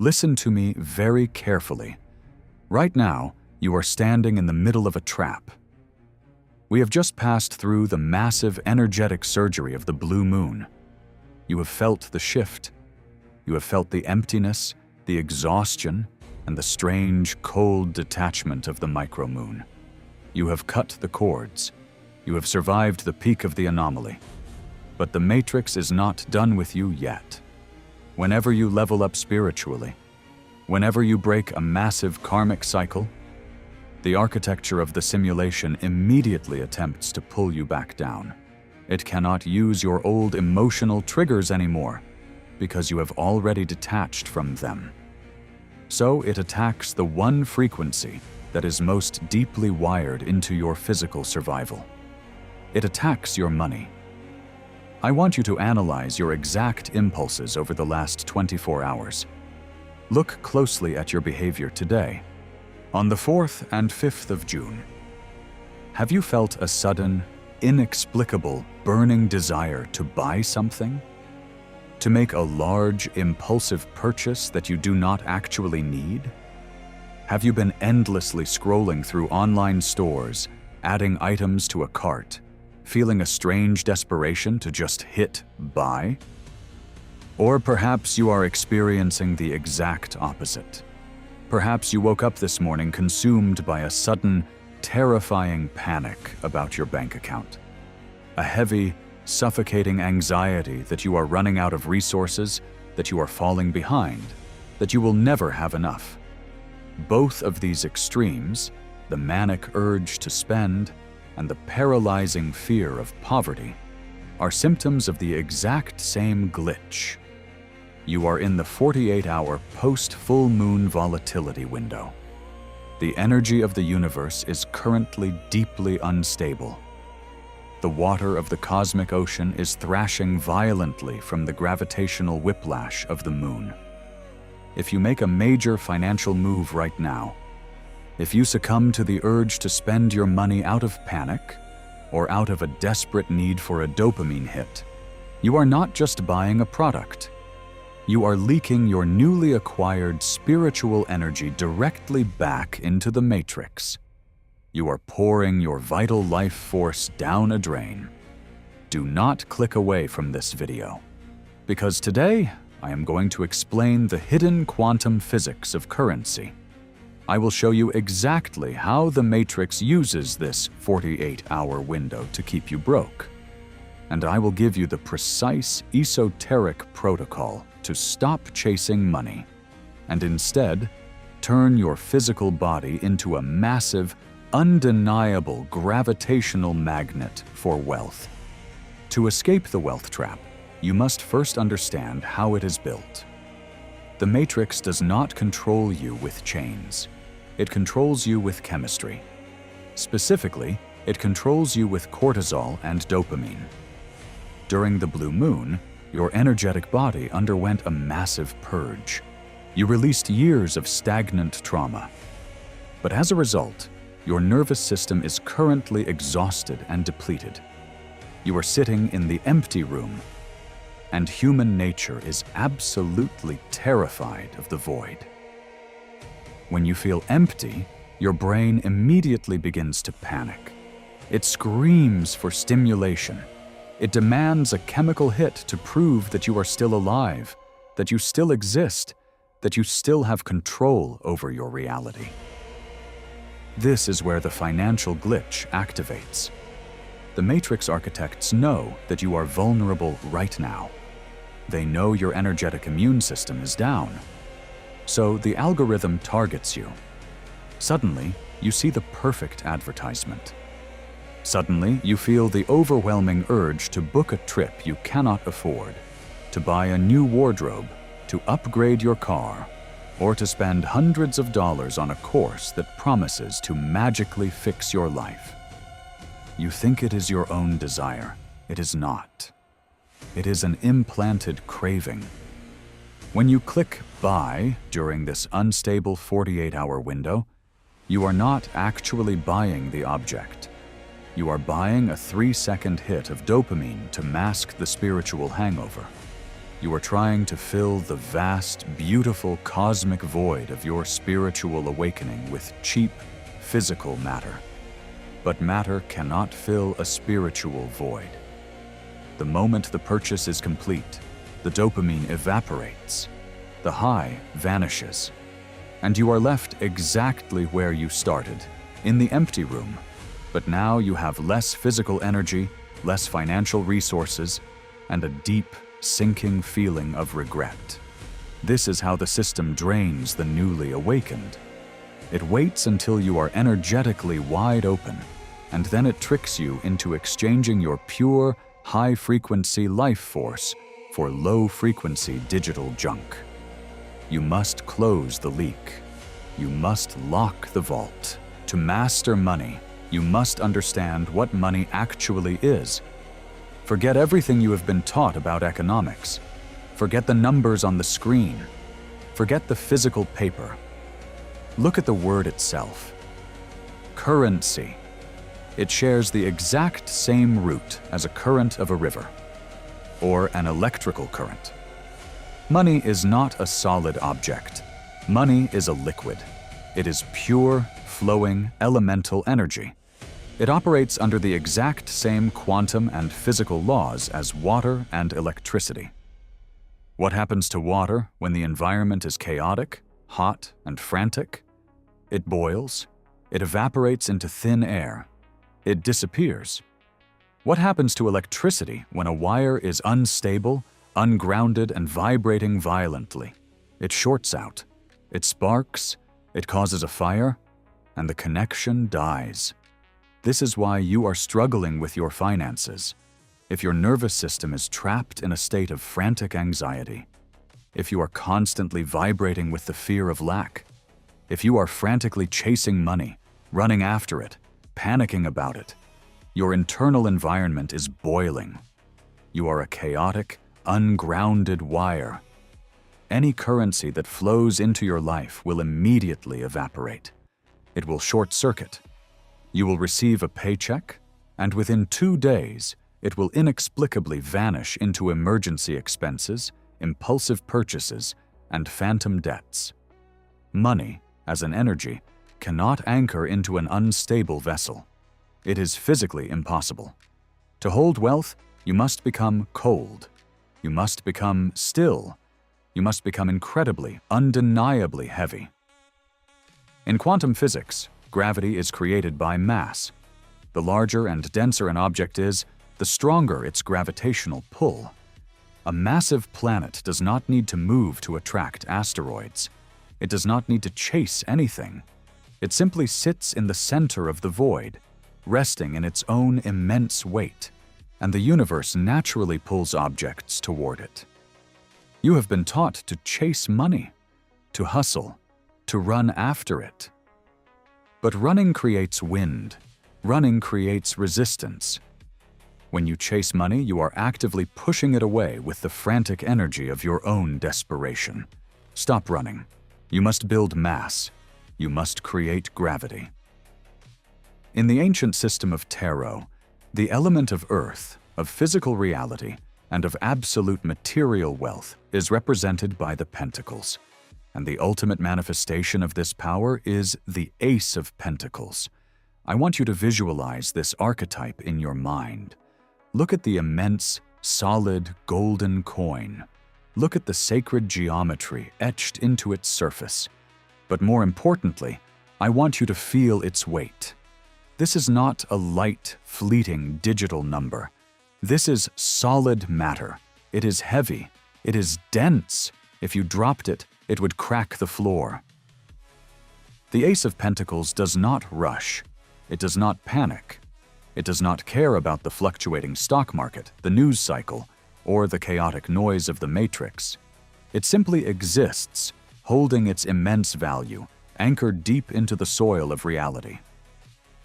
Listen to me very carefully. Right now, you are standing in the middle of a trap. We have just passed through the massive energetic surgery of the blue moon. You have felt the shift. You have felt the emptiness, the exhaustion, and the strange, cold detachment of the micromoon. You have cut the cords. You have survived the peak of the anomaly. But the matrix is not done with you yet. Whenever you level up spiritually, whenever you break a massive karmic cycle, the architecture of the simulation immediately attempts to pull you back down. It cannot use your old emotional triggers anymore because you have already detached from them. So it attacks the one frequency that is most deeply wired into your physical survival. It attacks your money. I want you to analyze your exact impulses over the last 24 hours. Look closely at your behavior today. On the 4th and 5th of June, have you felt a sudden, inexplicable, burning desire to buy something? To make a large, impulsive purchase that you do not actually need? Have you been endlessly scrolling through online stores, adding items to a cart, feeling a strange desperation to just hit buy? Or perhaps you are experiencing the exact opposite. Perhaps you woke up this morning consumed by a sudden, terrifying panic about your bank account. A heavy, suffocating anxiety that you are running out of resources, that you are falling behind, that you will never have enough. Both of these extremes, the manic urge to spend and the paralyzing fear of poverty, are symptoms of the exact same glitch. You are in the 48-hour post-full moon volatility window. The energy of the universe is currently deeply unstable. The water of the cosmic ocean is thrashing violently from the gravitational whiplash of the moon. If you make a major financial move right now, if you succumb to the urge to spend your money out of panic or out of a desperate need for a dopamine hit, you are not just buying a product. You are leaking your newly acquired spiritual energy directly back into the matrix. You are pouring your vital life force down a drain. Do not click away from this video, because today I am going to explain the hidden quantum physics of currency. I will show you exactly how the matrix uses this 48-hour window to keep you broke. And I will give you the precise esoteric protocol to stop chasing money and instead turn your physical body into a massive, undeniable gravitational magnet for wealth. To escape the wealth trap, you must first understand how it is built. The matrix does not control you with chains. It controls you with chemistry. Specifically, it controls you with cortisol and dopamine. During the blue moon, your energetic body underwent a massive purge. You released years of stagnant trauma. But as a result, your nervous system is currently exhausted and depleted. You are sitting in the empty room, and human nature is absolutely terrified of the void. When you feel empty, your brain immediately begins to panic. It screams for stimulation. It demands a chemical hit to prove that you are still alive, that you still exist, that you still have control over your reality. This is where the financial glitch activates. The matrix architects know that you are vulnerable right now. They know your energetic immune system is down. So the algorithm targets you. Suddenly, you see the perfect advertisement. Suddenly, you feel the overwhelming urge to book a trip you cannot afford, to buy a new wardrobe, to upgrade your car, or to spend hundreds of dollars on a course that promises to magically fix your life. You think it is your own desire. It is not. It is an implanted craving. When you click buy during this unstable 48-hour window, you are not actually buying the object. You are buying a 3-second hit of dopamine to mask the spiritual hangover. You are trying to fill the vast, beautiful cosmic void of your spiritual awakening with cheap, physical matter. But matter cannot fill a spiritual void. The moment the purchase is complete, the dopamine evaporates, the high vanishes, and you are left exactly where you started, in the empty room. But now you have less physical energy, less financial resources, and a deep, sinking feeling of regret. This is how the system drains the newly awakened. It waits until you are energetically wide open, and then it tricks you into exchanging your pure, high-frequency life force for low-frequency digital junk. You must close the leak. You must lock the vault. To master money, you must understand what money actually is. Forget everything you have been taught about economics. Forget the numbers on the screen. Forget the physical paper. Look at the word itself. Currency. It shares the exact same root as a current of a river, or an electrical current. Money is not a solid object. Money is a liquid. It is pure, flowing, elemental energy. It operates under the exact same quantum and physical laws as water and electricity. What happens to water when the environment is chaotic, hot, and frantic? It boils. It evaporates into thin air. It disappears. What happens to electricity when a wire is unstable, ungrounded, and vibrating violently? It shorts out. It sparks. It causes a fire, and the connection dies. This is why you are struggling with your finances. If your nervous system is trapped in a state of frantic anxiety, if you are constantly vibrating with the fear of lack, if you are frantically chasing money, running after it, panicking about it, your internal environment is boiling. You are a chaotic, ungrounded wire. Any currency that flows into your life will immediately evaporate. It will short-circuit. You will receive a paycheck, and within 2 days, it will inexplicably vanish into emergency expenses, impulsive purchases, and phantom debts. Money, as an energy, cannot anchor into an unstable vessel. It is physically impossible. To hold wealth, you must become cold. You must become still. You must become incredibly, undeniably heavy. In quantum physics, gravity is created by mass. The larger and denser an object is, the stronger its gravitational pull. A massive planet does not need to move to attract asteroids. It does not need to chase anything. It simply sits in the center of the void, resting in its own immense weight, and the universe naturally pulls objects toward it. You have been taught to chase money, to hustle, to run after it. But running creates wind. Running creates resistance. When you chase money, you are actively pushing it away with the frantic energy of your own desperation. Stop running. You must build mass. You must create gravity. In the ancient system of tarot, the element of earth, of physical reality, and of absolute material wealth is represented by the pentacles. And the ultimate manifestation of this power is the Ace of Pentacles. I want you to visualize this archetype in your mind. Look at the immense, solid, golden coin. Look at the sacred geometry etched into its surface. But more importantly, I want you to feel its weight. This is not a light, fleeting digital number. This is solid matter. It is heavy. It is dense. If you dropped it, it would crack the floor. The Ace of Pentacles does not rush. It does not panic. It does not care about the fluctuating stock market, the news cycle, or the chaotic noise of the matrix. It simply exists, holding its immense value, anchored deep into the soil of reality.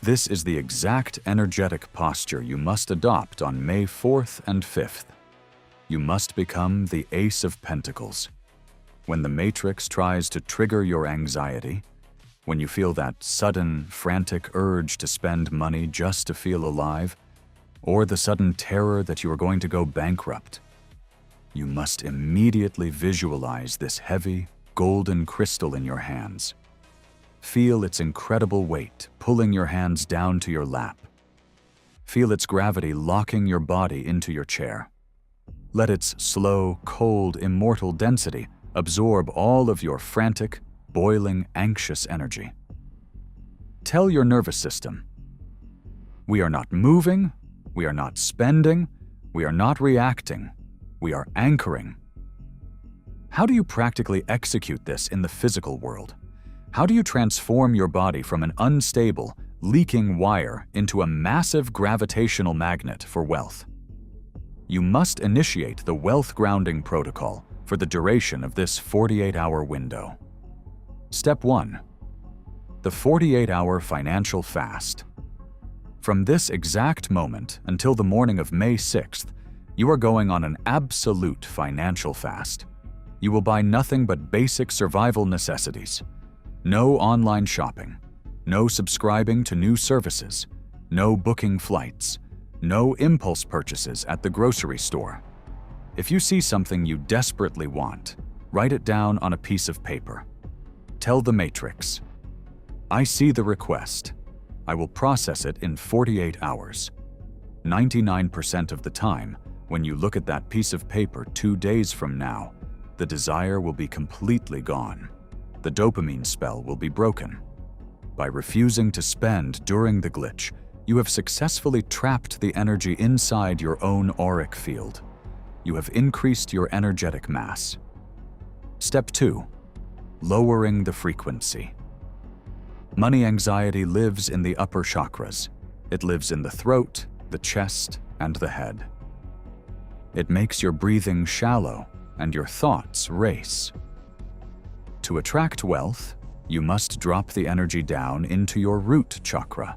This is the exact energetic posture you must adopt on May 4th and 5th. You must become the Ace of Pentacles. When the matrix tries to trigger your anxiety, when you feel that sudden, frantic urge to spend money just to feel alive, or the sudden terror that you are going to go bankrupt, you must immediately visualize this heavy, golden crystal in your hands. Feel its incredible weight pulling your hands down to your lap. Feel its gravity locking your body into your chair. Let its slow, cold, immortal density absorb all of your frantic, boiling, anxious energy. Tell your nervous system, we are not moving, we are not spending, we are not reacting, we are anchoring. How do you practically execute this in the physical world? How do you transform your body from an unstable, leaking wire into a massive gravitational magnet for wealth? You must initiate the wealth grounding protocol for the duration of this 48-hour window. Step 1. The 48-hour financial fast. From this exact moment until the morning of May 6th, you are going on an absolute financial fast. You will buy nothing but basic survival necessities. No online shopping, no subscribing to new services, no booking flights, no impulse purchases at the grocery store. If you see something you desperately want, write it down on a piece of paper. Tell the matrix, I see the request. I will process it in 48 hours. 99% of the time, when you look at that piece of paper 2 days from now, the desire will be completely gone. The dopamine spell will be broken. By refusing to spend during the glitch, you have successfully trapped the energy inside your own auric field. You have increased your energetic mass. Step 2. Lowering the frequency. Money anxiety lives in the upper chakras. It lives in the throat, the chest, and the head. It makes your breathing shallow and your thoughts race. To attract wealth, you must drop the energy down into your root chakra.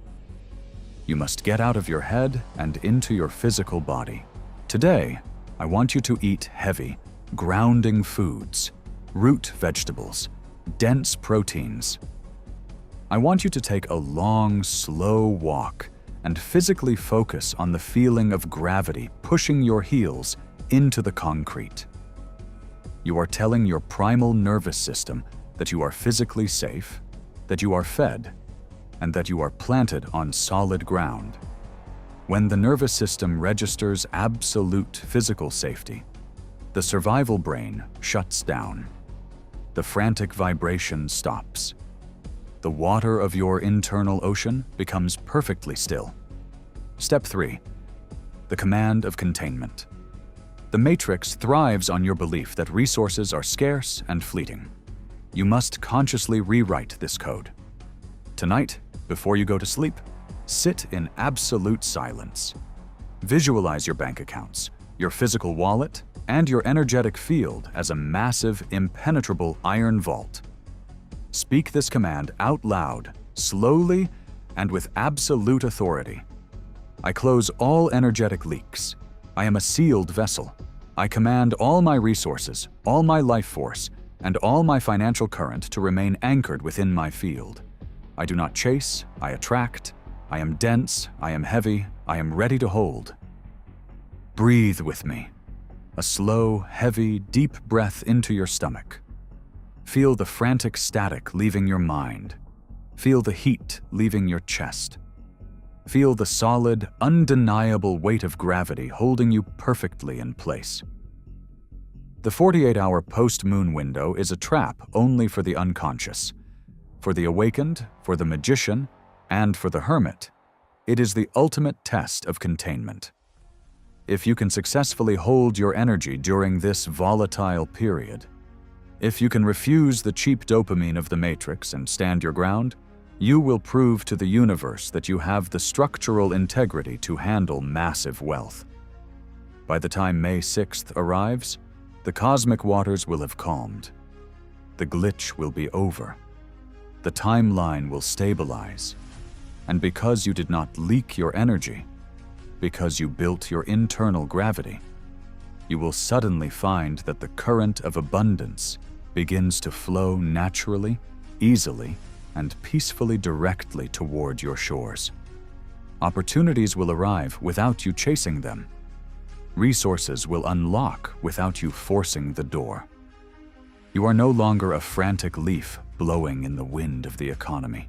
You must get out of your head and into your physical body. Today, I want you to eat heavy, grounding foods, root vegetables, dense proteins. I want you to take a long, slow walk and physically focus on the feeling of gravity pushing your heels into the concrete. You are telling your primal nervous system that you are physically safe, that you are fed, and that you are planted on solid ground. When the nervous system registers absolute physical safety, the survival brain shuts down. The frantic vibration stops. The water of your internal ocean becomes perfectly still. Step 3. The command of containment. The matrix thrives on your belief that resources are scarce and fleeting. You must consciously rewrite this code. Tonight, before you go to sleep, sit in absolute silence. Visualize your bank accounts, your physical wallet, and your energetic field as a massive, impenetrable iron vault. Speak this command out loud, slowly, and with absolute authority. I close all energetic leaks. I am a sealed vessel. I command all my resources, all my life force, and all my financial current to remain anchored within my field. I do not chase, I attract. I am dense, I am heavy, I am ready to hold. Breathe with me. A slow, heavy, deep breath into your stomach. Feel the frantic static leaving your mind. Feel the heat leaving your chest. Feel the solid, undeniable weight of gravity holding you perfectly in place. The 48-hour post-moon window is a trap only for the unconscious. For the awakened, for the magician, and for the hermit, it is the ultimate test of containment. If you can successfully hold your energy during this volatile period, if you can refuse the cheap dopamine of the matrix and stand your ground, you will prove to the universe that you have the structural integrity to handle massive wealth. By the time May 6th arrives, the cosmic waters will have calmed. The glitch will be over. The timeline will stabilize. And because you did not leak your energy, because you built your internal gravity, you will suddenly find that the current of abundance begins to flow naturally, easily, and peacefully directly toward your shores. Opportunities will arrive without you chasing them. Resources will unlock without you forcing the door. You are no longer a frantic leaf blowing in the wind of the economy.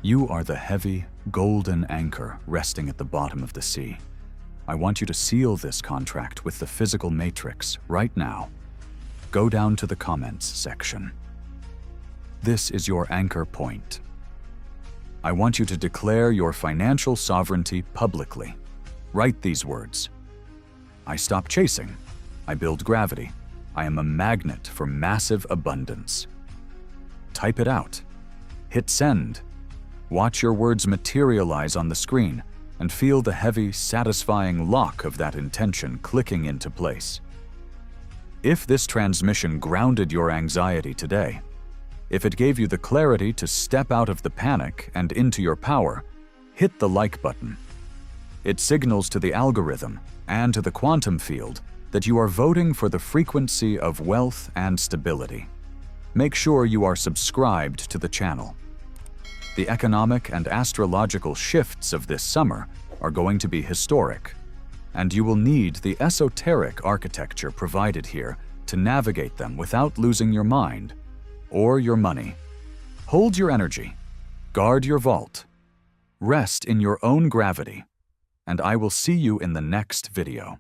You are the heavy, golden anchor resting at the bottom of the sea. I want you to seal this contract with the physical matrix right now. Go down to the comments section. This is your anchor point. I want you to declare your financial sovereignty publicly. Write these words. I stop chasing. I build gravity. I am a magnet for massive abundance. Type it out. Hit send. Watch your words materialize on the screen and feel the heavy, satisfying lock of that intention clicking into place. If this transmission grounded your anxiety today, if it gave you the clarity to step out of the panic and into your power, hit the like button. It signals to the algorithm and to the quantum field that you are voting for the frequency of wealth and stability. Make sure you are subscribed to the channel. The economic and astrological shifts of this summer are going to be historic, and you will need the esoteric architecture provided here to navigate them without losing your mind or your money. Hold your energy, guard your vault, rest in your own gravity, and I will see you in the next video.